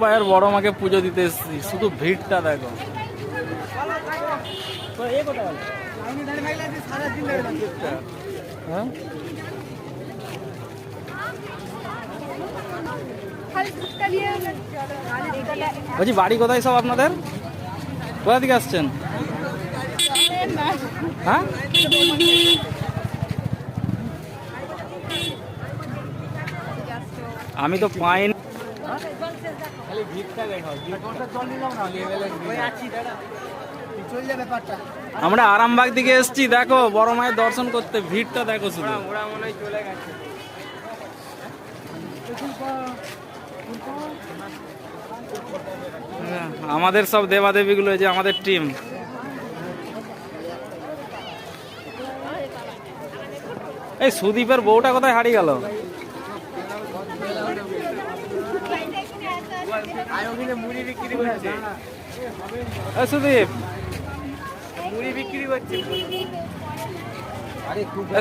পায়ের বড় মাকে পুজো দিতে এসেছি, শুধু ভিড়টা দেখো। হ্যাঁ বলছি বাড়ি কোথায় সব আপনাদের? কোথা থেকে আসছেন? হ্যাঁ আমি তো পাইনি। আমরা আরামবাগ দিকে এসছি, দেখো বড় মায়ের দর্শন করতে, ভিড়টা দেখো শুধু। আমাদের সব দেবাদেবীগুলো, যে আমাদের টিম। এই সুদীপের বউটা কোথায় হারিয়ে গেল? সুদীপ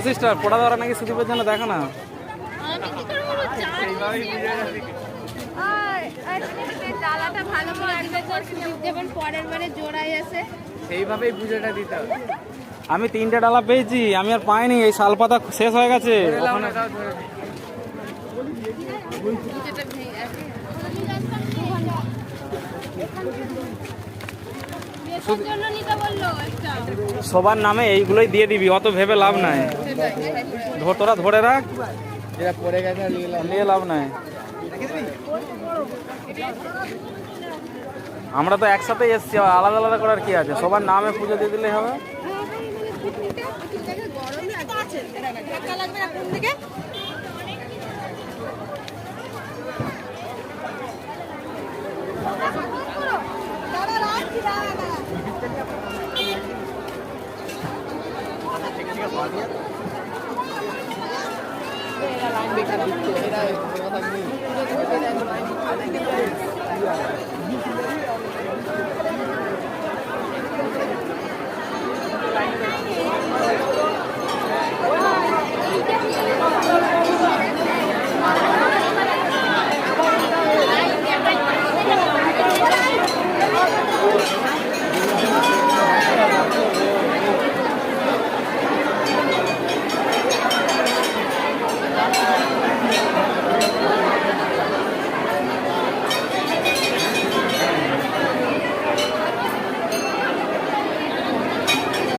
সিস্টার পোড়া দেওয়ার নাকি সুদীপের জন্য, দেখো না। আমি 3টে ডালা পেয়েছি, আমি আর পাইনি, এই শালপাতা শেষ হয়ে গেছে। সবার নামে এইগুলোই দিয়ে দিবি, অত ভেবে লাভ নাই। তোরা ধরে রাখ, নিয়ে লাভ নাই। আমরা তো একসাথে এসছি, আলাদা আলাদা করার কি আছে? সবার নামে পুজো দিয়ে দিলেই হবে।